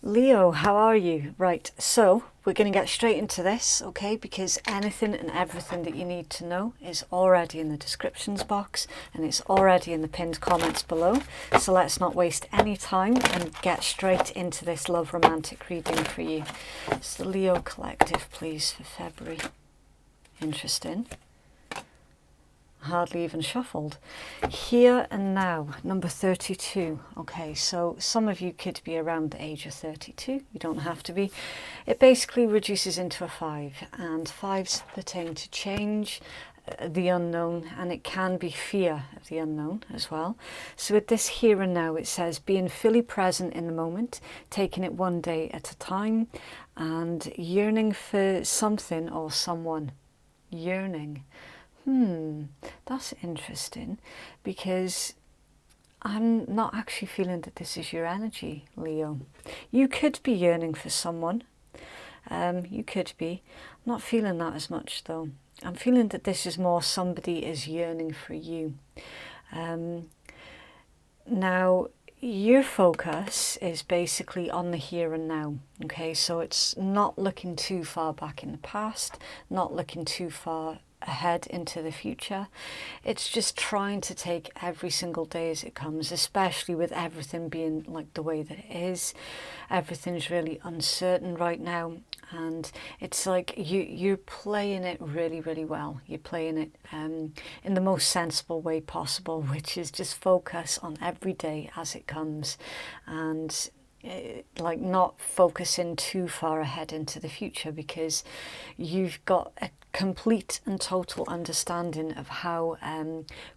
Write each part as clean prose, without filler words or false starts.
Leo, how are you? Right, so we're going to get straight into this, okay, because anything and everything that you need to know is already in the descriptions box and it's already in the pinned comments below. So let's not waste any time and get straight into this love romantic reading for you. It's the Leo Collective, please, for February. Interesting. Hardly even shuffled. Here and now, number 32. Okay, so some of you could be around the age of 32. You don't have to be. It basically reduces into a 5, and 5s pertain to change, the unknown, and it can be fear of the unknown as well. So with this here and now, it says being fully present in the moment, taking it one day at a time, and yearning for something or someone. Yearning. That's interesting, because I'm not actually feeling that this is your energy, Leo. You could be yearning for someone. You could be. I'm not feeling that as much, though. I'm feeling that this is more somebody is yearning for you. Now, your focus is basically on the here and now. Okay, so it's not looking too far back in the past, not looking too far ahead into the future. It's just trying to take every single day as it comes, especially with everything being like the way that it is. Everything's really uncertain right now, and it's like you're playing it really, really well. You're playing it in the most sensible way possible, which is just focus on every day as it comes, and like not focusing too far ahead into the future, because you've got a complete and total understanding of how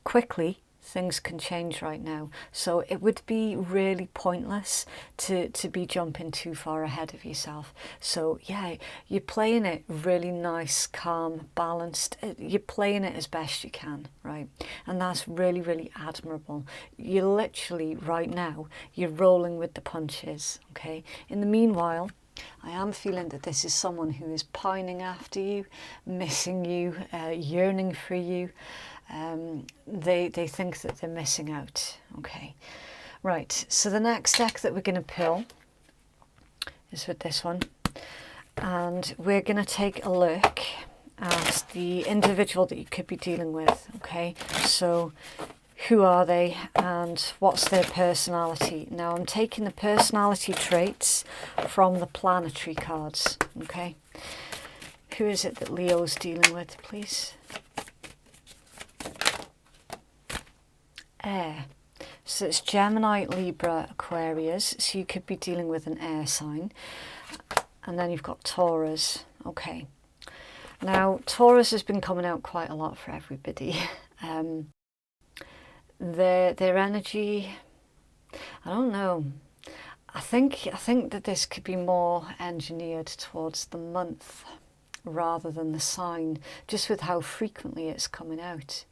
quickly things can change right now. So it would be really pointless to be jumping too far ahead of yourself. So yeah, you're playing it really nice, calm, balanced. You're playing it as best you can, right? And that's really, really admirable. You're literally right now, you're rolling with the punches, okay? In the meanwhile, I am feeling that this is someone who is pining after you, missing you, yearning for you. They think that they're missing out. Okay, right, so the next deck that we're going to pull is with this one, and we're going to take a look at the individual that you could be dealing with. Okay, so who are they and what's their personality? Now I'm taking the personality traits from the planetary cards. Okay, who is it that Leo's dealing with, please? Air. So it's Gemini, Libra, Aquarius. So you could be dealing with an air sign. And then you've got Taurus. Okay. Now, Taurus has been coming out quite a lot for everybody. Their energy, I don't know. I think that this could be more engineered towards the month rather than the sign, just with how frequently it's coming out.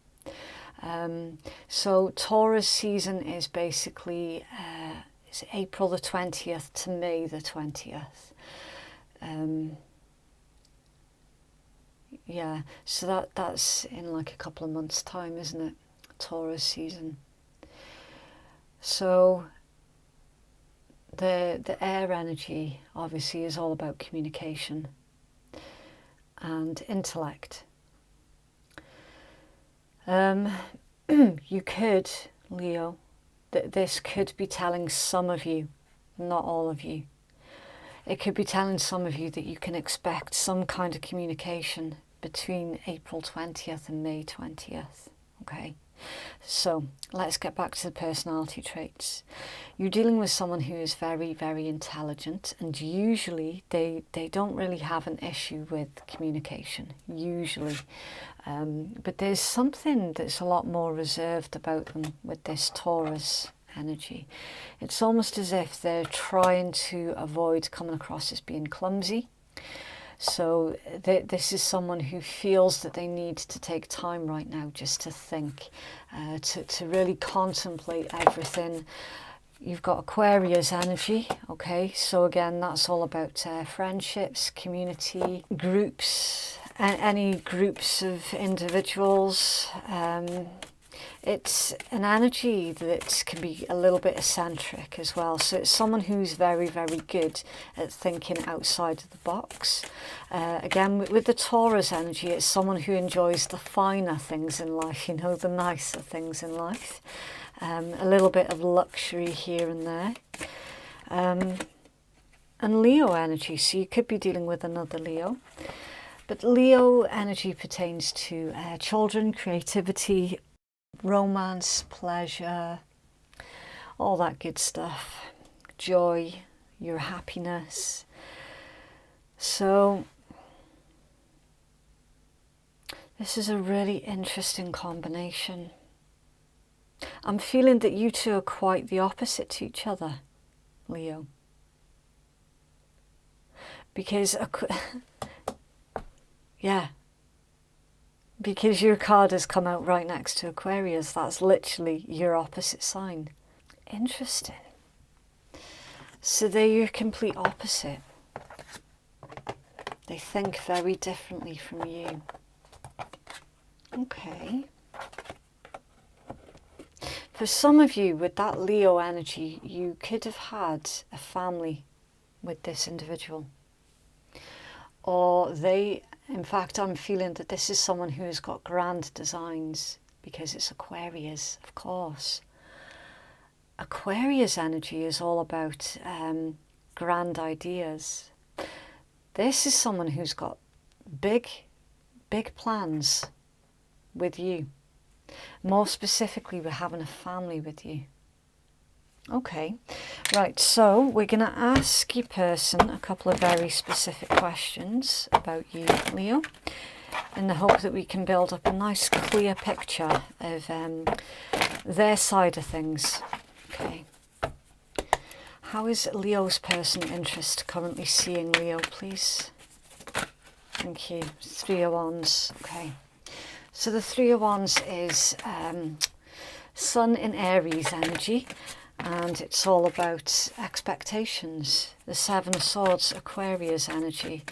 So Taurus season is basically it's April the 20th to May the 20th. Yeah, so that's in like a couple of months' time, isn't it? Taurus season. So the air energy obviously is all about communication and intellect. You could, Leo, this could be telling some of you, not all of you. It could be telling some of you that you can expect some kind of communication between April 20th and May 20th. Okay, so let's get back to the personality traits. You're dealing with someone who is very, very intelligent, and usually they don't really have an issue with communication, usually. But there's something that's a lot more reserved about them with this Taurus energy. It's almost as if they're trying to avoid coming across as being clumsy. So this is someone who feels that they need to take time right now just to think, to really contemplate everything. You've got Aquarius energy, okay, so again, that's all about friendships, community, groups, any groups of individuals. It's an energy that can be a little bit eccentric as well. So it's someone who's very, very good at thinking outside of the box. Again, with the Taurus energy, it's someone who enjoys the finer things in life, you know, the nicer things in life. A little bit of luxury here and there. And Leo energy, so you could be dealing with another Leo. But Leo energy pertains to children, creativity, romance, pleasure, all that good stuff, joy, your happiness. So this is a really interesting combination. I'm feeling that you two are quite the opposite to each other, Leo. Because, yeah, because your card has come out right next to Aquarius. That's literally your opposite sign. Interesting. So they're your complete opposite. They think very differently from you. Okay. For some of you, with that Leo energy, you could have had a family with this individual. Or they, in fact, I'm feeling that this is someone who has got grand designs, because it's Aquarius, of course. Aquarius energy is all about grand ideas. This is someone who's got big plans with you. More specifically, we're having a family with you. Okay, right, so we're going to ask your person a couple of very specific questions about you, Leo, in the hope that we can build up a nice clear picture of their side of things. Okay. How is Leo's person interest currently seeing Leo, please? Thank you. Three of Wands. Okay. So the Three of Wands is Sun in Aries energy, and it's all about expectations. The Seven of Swords, Aquarius energy.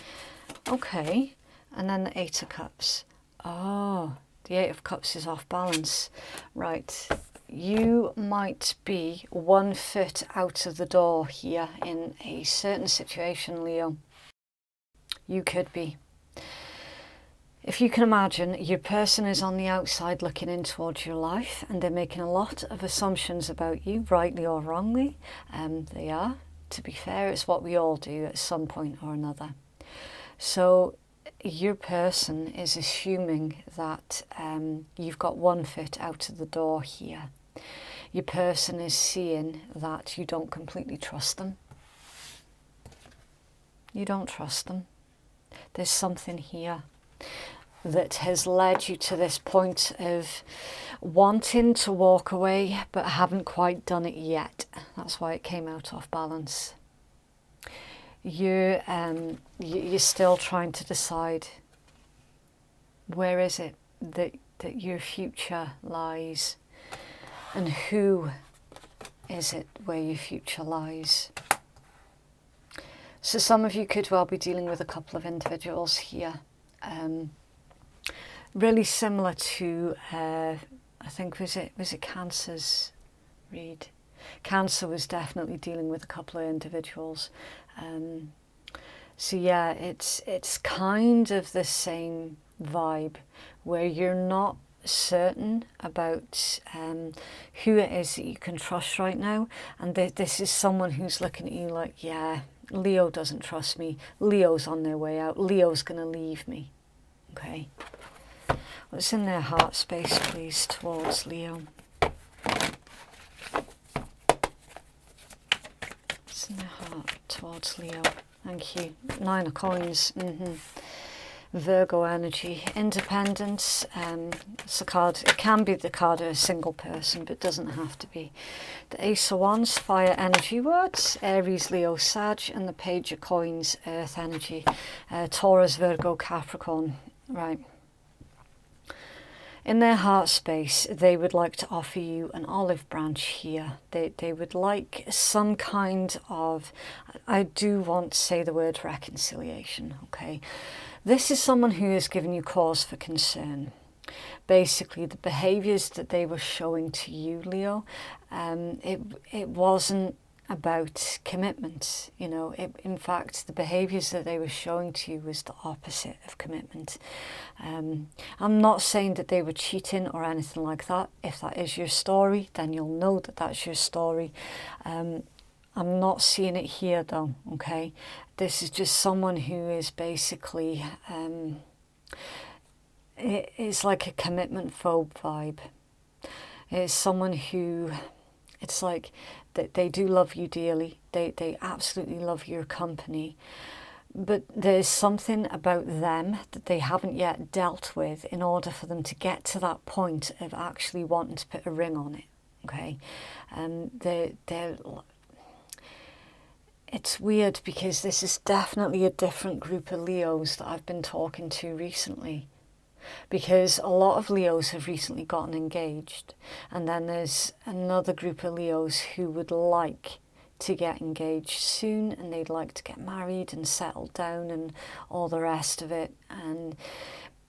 Okay. And then the Eight of Cups. Oh, the Eight of Cups is off balance. Right. You might be 1 foot out of the door here in a certain situation, Leo. You could be. If you can imagine, your person is on the outside looking in towards your life, and they're making a lot of assumptions about you, rightly or wrongly. They are. To be fair, it's what we all do at some point or another. So your person is assuming that you've got 1 foot out of the door here. Your person is seeing that you don't completely trust them. You don't trust them. There's something here that has led you to this point of wanting to walk away but haven't quite done it yet. That's why it came out off balance. You're still trying to decide, where is it that your future lies, and who is it where your future lies. So some of you could well be dealing with a couple of individuals here, really similar to I think was it Cancer's read. Cancer was definitely dealing with a couple of individuals. So yeah, it's kind of the same vibe, where you're not certain about who it is that you can trust right now, and this is someone who's looking at you like, yeah, Leo doesn't trust me, Leo's on their way out, Leo's gonna leave me. Okay, what's in their heart space, please, towards Leo? What's in their heart towards Leo? Thank you. 9 of Coins. Virgo energy, independence. It's a card. It can be the card of a single person, but it doesn't have to be. The Ace of Wands, fire energy words. Aries, Leo, Sag, and the Page of Coins, earth energy. Taurus, Virgo, Capricorn. Right. In their heart space, they would like to offer you an olive branch here. They would like some kind of, I do want to say the word reconciliation, okay? This is someone who has given you cause for concern. basically the behaviors that they were showing to you, Leo, it wasn't about commitment. You know, in fact, the behaviors that they were showing to you was the opposite of commitment. I'm not saying that they were cheating or anything like that. If that is your story, then you'll know that that's your story. I'm not seeing it here though, okay? This is just someone who is basically, it's like a commitment phobe vibe. It's someone who, it's like that they do love you dearly. They absolutely love your company. But there's something about them that they haven't yet dealt with in order for them to get to that point of actually wanting to put a ring on it, okay? It's weird because this is definitely a different group of Leos that I've been talking to recently. Because a lot of Leos have recently gotten engaged, and then there's another group of Leos who would like to get engaged soon, and they'd like to get married and settle down and all the rest of it, and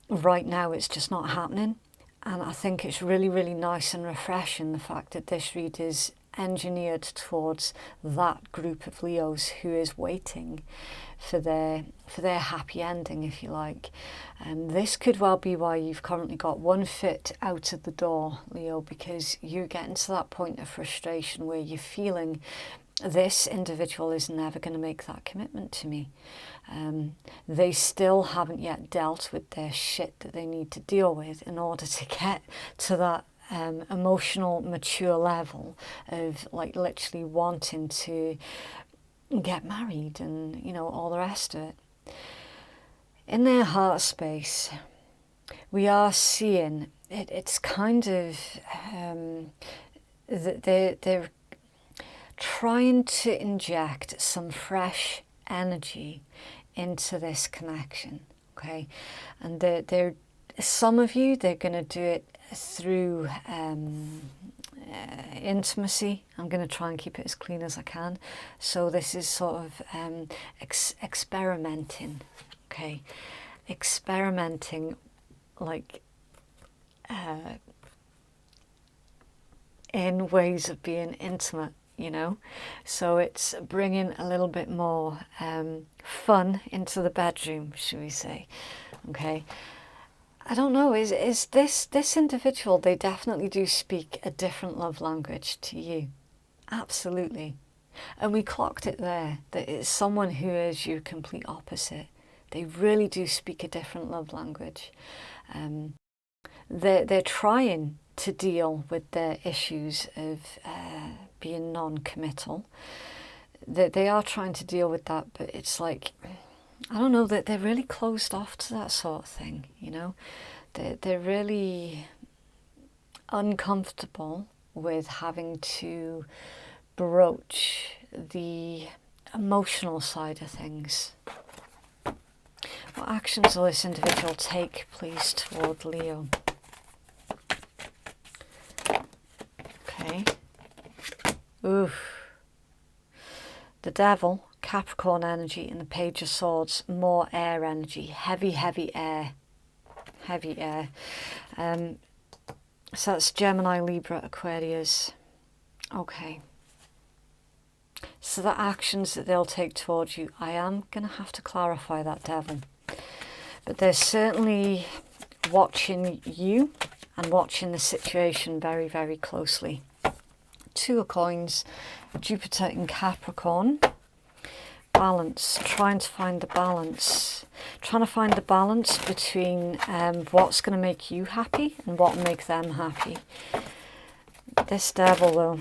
right now it's just not happening. And I think it's really, really nice and refreshing, the fact that this read is engineered towards that group of Leos who is waiting for their happy ending, if you like. And this could well be why you've currently got one foot out of the door, Leo, because you're getting to that point of frustration where you're feeling this individual is never going to make that commitment to me. They still haven't yet dealt with their shit that they need to deal with in order to get to that emotional mature level of like literally wanting to get married and, you know, all the rest of it. In their heart space, we are seeing it's kind of that they're trying to inject some fresh energy into this connection, okay? And they're some of you, they're going to do it through intimacy. I'm going to try and keep it as clean as I can. So this is sort of experimenting, okay? Experimenting like in ways of being intimate, you know? So it's bringing a little bit more fun into the bedroom, should we say, okay? I don't know, is this individual, they definitely do speak a different love language to you. Absolutely. And we clocked it there, that it's someone who is your complete opposite. They really do speak a different love language. They're trying to deal with their issues of being non-committal. They are trying to deal with that, but it's like, I don't know, that they're really closed off to that sort of thing, you know. They're really uncomfortable with having to broach the emotional side of things. What actions will this individual take, please, toward Leo? Okay. Oof. The Devil, Capricorn energy, and the Page of Swords, more air energy, heavy air. Heavy air. So that's Gemini, Libra, Aquarius. Okay. So the actions that they'll take towards you, I am going to have to clarify that, Devil. But they're certainly watching you and watching the situation very, very closely. Two of Coins, Jupiter in Capricorn. Balance, trying to find the balance. Trying to find the balance between what's going to make you happy and what will make them happy. This Devil, though,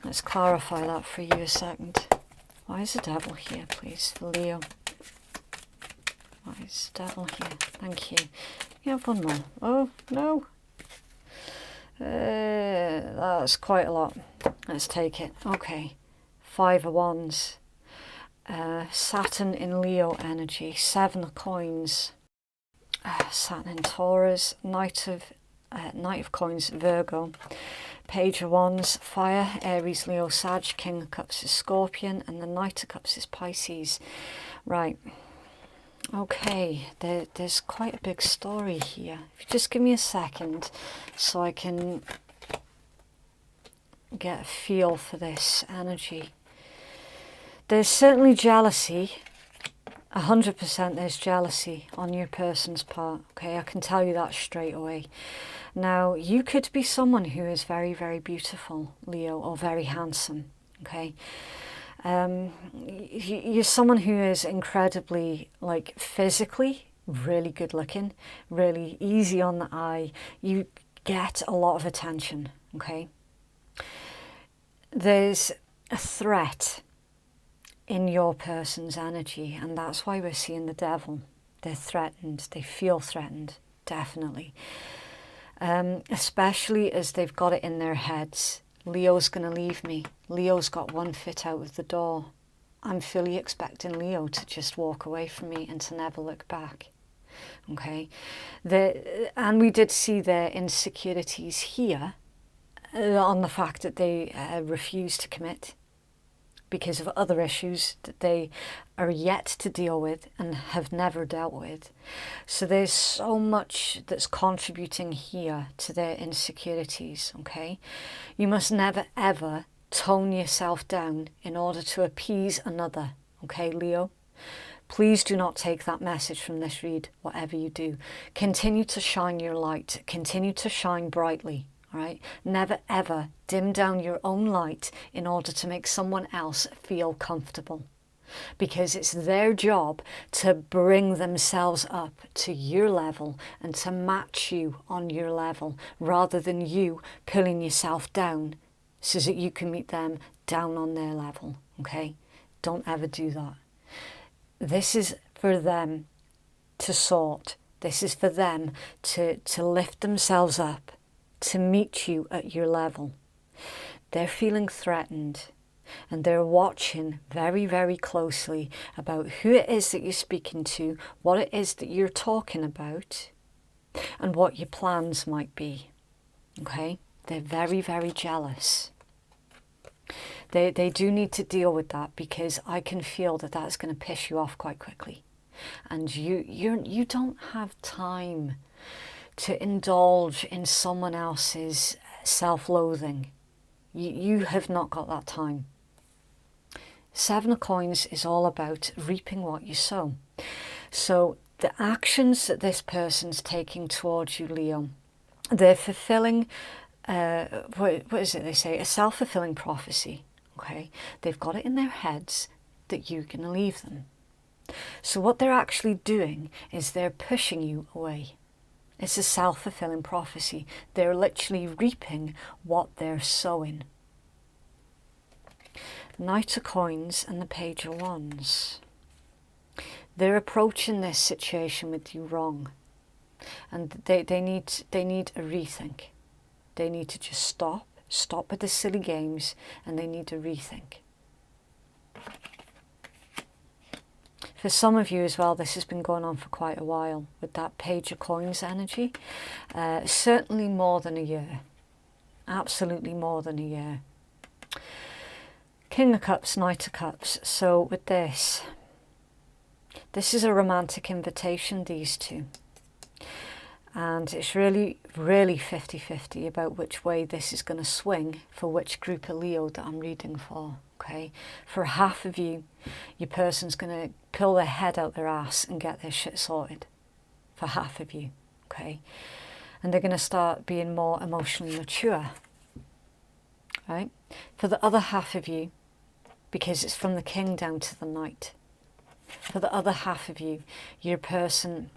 let's clarify that for you a second. Why is the Devil here, please, for Leo? Why is the Devil here? Thank you. You have one more. Oh, no. That's quite a lot. Let's take it. Okay. Five of Wands. Saturn in Leo energy. Seven of Coins. Saturn in Taurus. Knight of Coins, Virgo. Page of Wands, Fire, Aries, Leo, Sag. King of Cups is Scorpion, and the Knight of Cups is Pisces. Right. Okay, there's quite a big story here. If you just give me a second so I can get a feel for this energy. There's certainly jealousy. 100% there's jealousy on your person's part. Okay, I can tell you that straight away. Now, you could be someone who is very, very beautiful, Leo, or very handsome. Okay. You're someone who is incredibly, like, physically really good looking, really easy on the eye. You get a lot of attention. Okay. There's a threat in your person's energy, and that's why we're seeing the devil. They're threatened. They feel threatened, definitely. Especially as they've got it in their heads. Leo's going to leave me. Leo's got one foot out of the door. I'm fully expecting Leo to just walk away from me and to never look back. Okay? And we did see their insecurities here on the fact that they refuse to commit because of other issues that they are yet to deal with and have never dealt with. So there's so much that's contributing here to their insecurities, okay? You must never ever tone yourself down in order to appease another, okay, Leo? Please do not take that message from this read, whatever you do. Continue to shine your light. Continue to shine brightly. Right? Never ever dim down your own light in order to make someone else feel comfortable, because it's their job to bring themselves up to your level and to match you on your level, rather than you pulling yourself down so that you can meet them down on their level. Okay? Don't ever do that. This is for them to sort. This is for them to lift themselves up, to meet you at your level. They're feeling threatened, and they're watching very, very closely about who it is that you're speaking to, what it is that you're talking about, and what your plans might be. Okay? They're very, very jealous. They do need to deal with that, because I can feel that that's going to piss you off quite quickly. And you don't have time to indulge in someone else's self-loathing. You have not got that time. Seven of Coins is all about reaping what you sow. So the actions that this person's taking towards you, Leo, they're fulfilling, what is it they say? A self-fulfilling prophecy. Okay? They've got it in their heads that you're going to leave them. So what they're actually doing is they're pushing you away. It's a self-fulfilling prophecy. They're literally reaping what they're sowing. Knight of Coins and the Page of Wands. They're approaching this situation with you wrong. And they need a rethink. They need to just stop with the silly games, and they need to rethink. For some of you as well, this has been going on for quite a while with that Page of Coins energy. Certainly more than a year. Absolutely more than a year. King of Cups, Knight of Cups. So with this is a romantic invitation, these two. And it's really, really 50-50 about which way this is going to swing for which group of Leo that I'm reading for. Okay, for half of you, your person's going to pull their head out their ass and get their shit sorted. For half of you, okay? And they're going to start being more emotionally mature, right? For the other half of you, because it's from the King down to the Knight, for the other half of you, your person,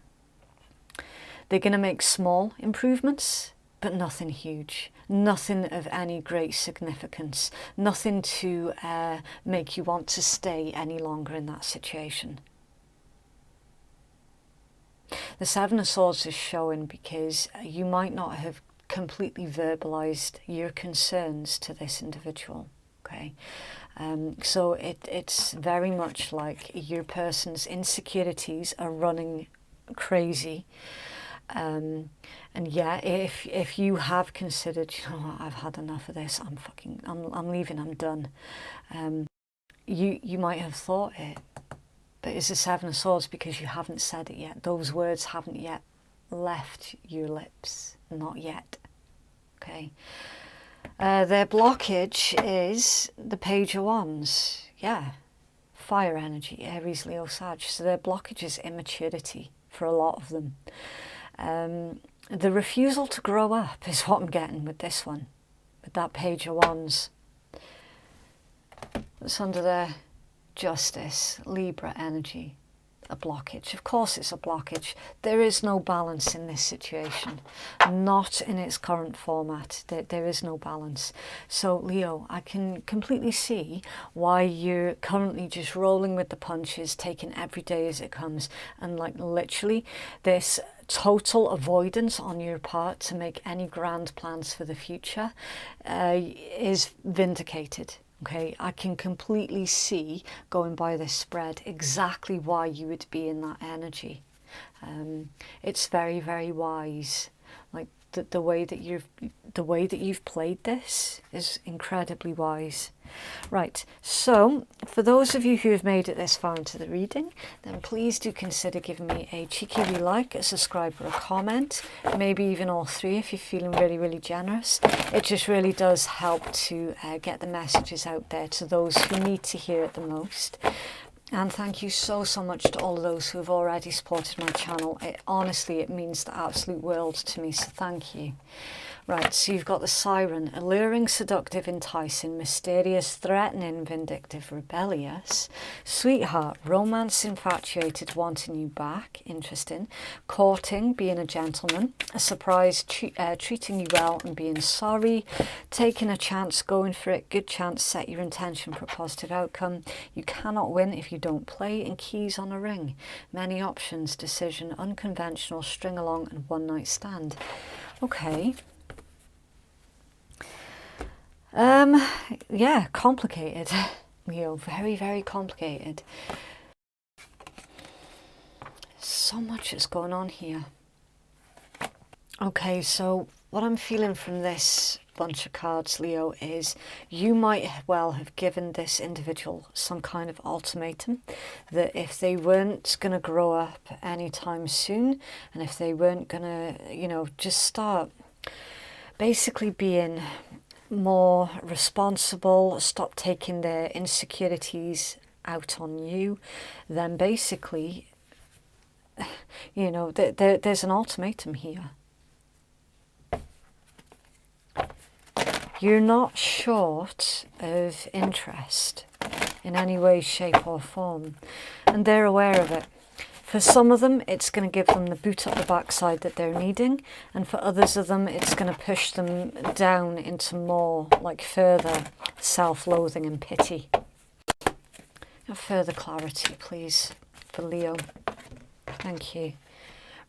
they're going to make small improvements, but nothing huge. Nothing of any great significance. Nothing to make you want to stay any longer in that situation. The Seven of Swords is showing because you might not have completely verbalized your concerns to this individual. Okay, so it's very much like your person's insecurities are running crazy. And yeah, if you have considered, you know what, I've had enough of this, I'm leaving, I'm done. You might have thought it, But it's the Seven of Swords because you haven't said it yet. Those words haven't yet left your lips. Not yet. Okay. Their blockage is the Page of Wands. Yeah. Fire energy, Aries, Leo, Sag. So their blockage is immaturity for a lot of them. The refusal to grow up is what I'm getting with this one. With that Page of Wands. It's under their Justice, Libra energy. A blockage. Of course it's a blockage. There is no balance in this situation. Not in its current format. There is no balance. So Leo, I can completely see why you're currently just rolling with the punches, taking every day as it comes, and like literally this total avoidance on your part to make any grand plans for the future is vindicated. Okay, I can completely see, going by this spread, exactly why you would be in that energy. It's very, very wise. Like the way that you've played this is incredibly wise. Right, so for those of you who have made it this far into the reading, then please do consider giving me a cheeky wee like, a subscribe, or a comment, maybe even all three if you're feeling really, really generous. It just really does help to get the messages out there to those who need to hear it the most. And thank you so much to all of those who have already supported my channel. Honestly, it means the absolute world to me, so thank you. Right, so you've got the Siren, alluring, seductive, enticing, mysterious, threatening, vindictive, rebellious, sweetheart, romance, infatuated, wanting you back, interesting, courting, being a gentleman, a surprise, treating you well and being sorry, taking a chance, going for it, good chance, set your intention for a positive outcome, you cannot win if you don't play, and keys on a ring, many options, decision, unconventional, string along, and one night stand. Okay. Yeah, complicated, Leo, very, very complicated. So much is going on here. Okay, so what I'm feeling from this bunch of cards, Leo, is you might well have given this individual some kind of ultimatum that if they weren't going to grow up anytime soon, and if they weren't going to, you know, just start basically being more responsible, stop taking their insecurities out on you, then basically, you know, there's an ultimatum here. You're not short of interest in any way, shape or form, and they're aware of it. For some of them, it's going to give them the boot up the backside that they're needing, and for others of them, it's going to push them down into more, like, further self-loathing and pity. Further clarity, please, for Leo. Thank you.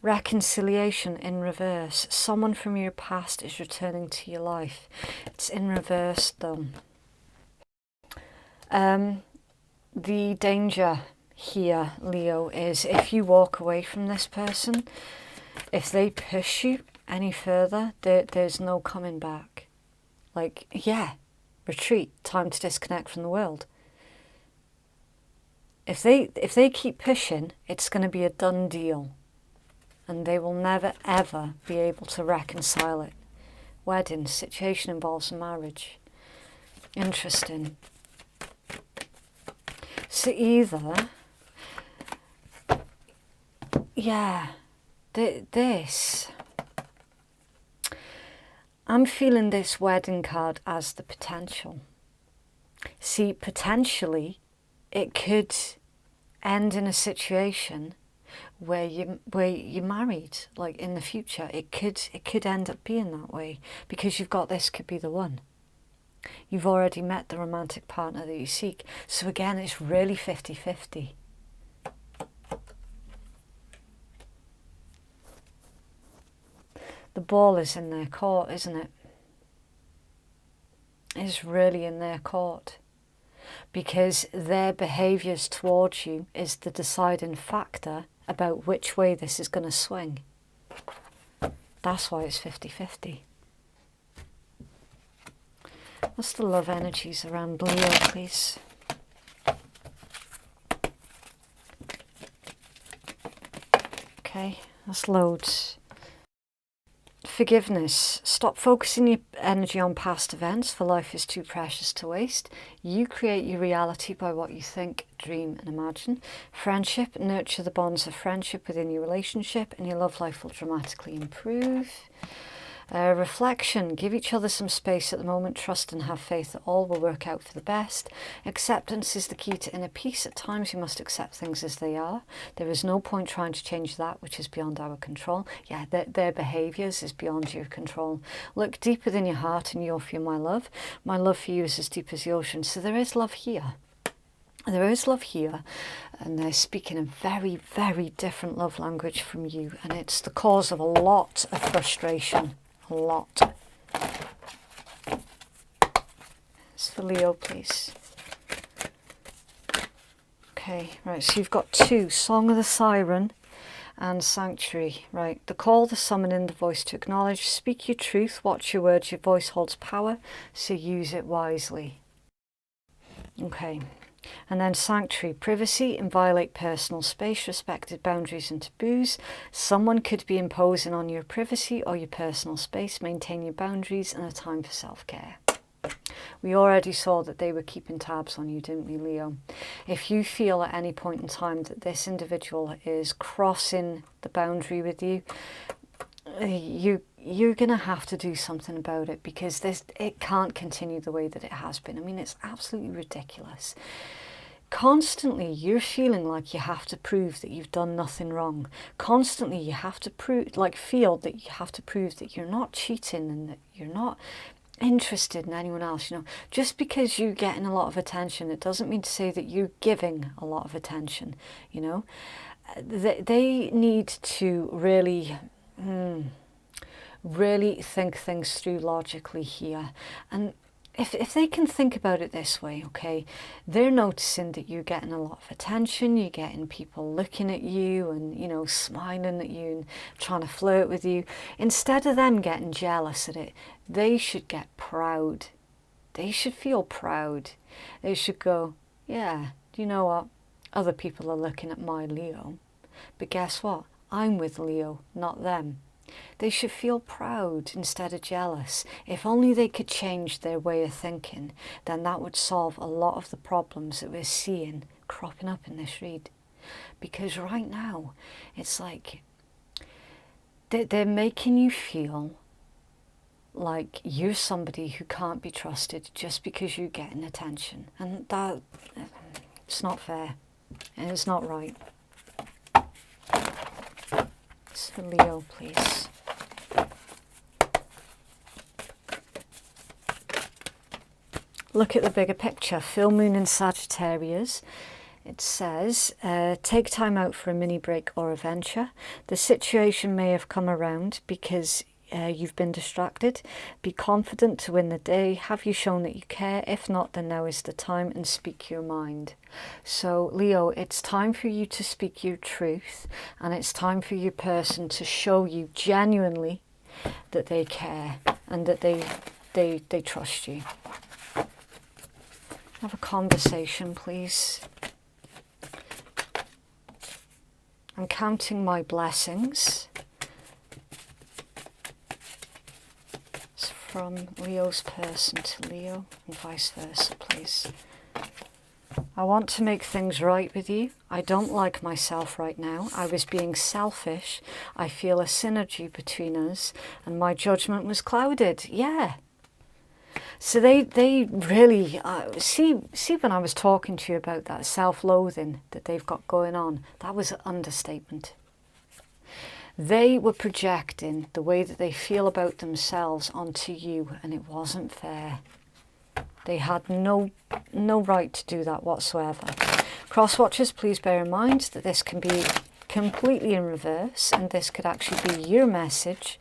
Reconciliation in reverse. Someone from your past is returning to your life. It's in reverse, though. The danger here, Leo, is if you walk away from this person, if they push you any further, there's no coming back. Like, yeah, retreat, time to disconnect from the world. If they keep pushing, it's going to be a done deal, and they will never ever be able to reconcile it. Wedding, situation involves marriage. Interesting. So either, yeah, this, I'm feeling this wedding card as the potential. See, potentially, it could end in a situation where you're married, like in the future. It could end up being that way because you've got this could be the one. You've already met the romantic partner that you seek. So again, it's really 50-50. The ball is in their court, isn't it? It's really in their court. Because their behaviours towards you is the deciding factor about which way this is going to swing. That's why it's 50-50. What's the love energies around Leo, please? Okay, that's loads. Forgiveness. Stop focusing your energy on past events, for life is too precious to waste. You create your reality by what you think, dream and imagine. Friendship. Nurture the bonds of friendship within your relationship and your love life will dramatically improve. Reflection. Give each other some space at the moment. Trust and have faith that all will work out for the best. Acceptance is the key to inner peace. At times you must accept things as they are. There is no point trying to change that which is beyond our control. Yeah, their behaviours is beyond your control. Look deep within your heart and you'll feel my love. My love for you is as deep as the ocean. So there is love here. There is love here, and they're speaking a very, very different love language from you, and it's the cause of a lot of frustration. A lot. It's for Leo, please. Okay, right, so you've got two, Song of the Siren and Sanctuary. Right, the call, the summoning, the voice to acknowledge. Speak your truth, watch your words, your voice holds power, so use it wisely. Okay. And then Sanctuary, privacy, inviolate personal space, respected boundaries and taboos. Someone could be imposing on your privacy or your personal space. Maintain your boundaries and a time for self-care. We already saw that they were keeping tabs on you, didn't we, Leo? If you feel at any point in time that this individual is crossing the boundary with you, you're going to have to do something about it, because it can't continue the way that it has been. I mean, it's absolutely ridiculous. Constantly you're feeling like you have to prove that you've done nothing wrong. Constantly you have to feel that you have to prove that you're not cheating and that you're not interested in anyone else. You know, just because you're getting a lot of attention, it doesn't mean to say that you're giving a lot of attention. You know, they need to really really think things through logically here. And if they can think about it this way, okay, they're noticing that you're getting a lot of attention, you're getting people looking at you and, you know, smiling at you and trying to flirt with you. Instead of them getting jealous at it, they should get proud. They should feel proud. They should go, yeah, do you know what? Other people are looking at my Leo. But guess what? I'm with Leo, not them. They should feel proud instead of jealous. If only they could change their way of thinking, then that would solve a lot of the problems that we're seeing cropping up in this read. Because right now, it's like they're making you feel like you're somebody who can't be trusted just because you're getting attention. And that, it's not fair. And it's not right. It's for Leo, please. Look at the bigger picture. Full moon in Sagittarius. It says, take time out for a mini break or a venture. The situation may have come around because you've been distracted. Be confident to win the day. Have you shown that you care? If not, then now is the time, and speak your mind. So Leo, it's time for you to speak your truth, and it's time for your person to show you genuinely that they care and that they trust you. Have a conversation, please. I'm counting my blessings. It's from Leo's person to Leo and vice versa, please. I want to make things right with you. I don't like myself right now. I was being selfish. I feel a synergy between us and my judgment was clouded. Yeah. So they really, see when I was talking to you about that self-loathing that they've got going on, that was an understatement. They were projecting the way that they feel about themselves onto you, and it wasn't fair. They had no right to do that whatsoever. Cross watchers, please bear in mind that this can be completely in reverse, and this could actually be your message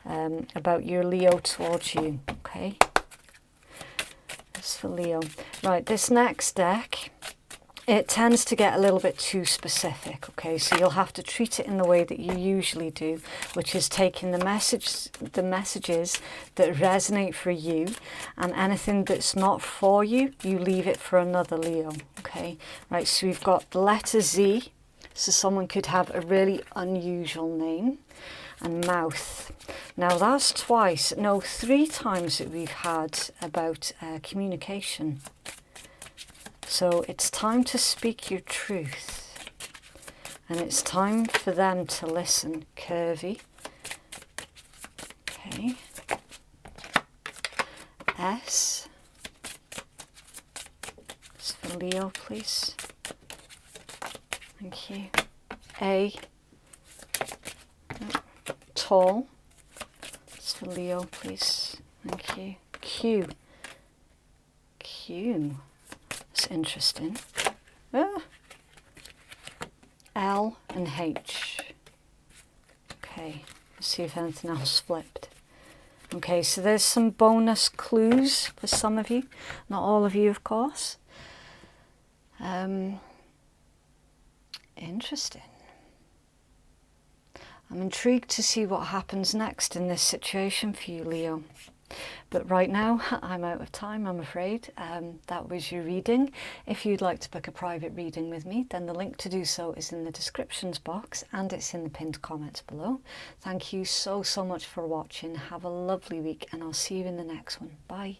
about your Leo towards you, okay? That's for Leo. Right, this next deck, it tends to get a little bit too specific, okay? So you'll have to treat it in the way that you usually do, which is taking the messages that resonate for you, and anything that's not for you, you leave it for another Leo, okay? Right, so we've got the letter Z So someone could have a really unusual name. And mouth. Now that's twice, no, 3 times that we've had about communication. So it's time to speak your truth. And it's time for them to listen. Curvy. Okay. S. It's for Leo, please. Thank you. A. Tall. It's for Leo, please. Thank you. Q. Q. That's interesting. L and H. Okay, let's see if anything else flipped. Okay, so there's some bonus clues for some of you. Not all of you, of course. Interesting. I'm intrigued to see what happens next in this situation for you, Leo. But right now, I'm out of time, I'm afraid. That was your reading. If you'd like to book a private reading with me, then the link to do so is in the descriptions box and it's in the pinned comments below. Thank you so much for watching. Have a lovely week and I'll see you in the next one. Bye.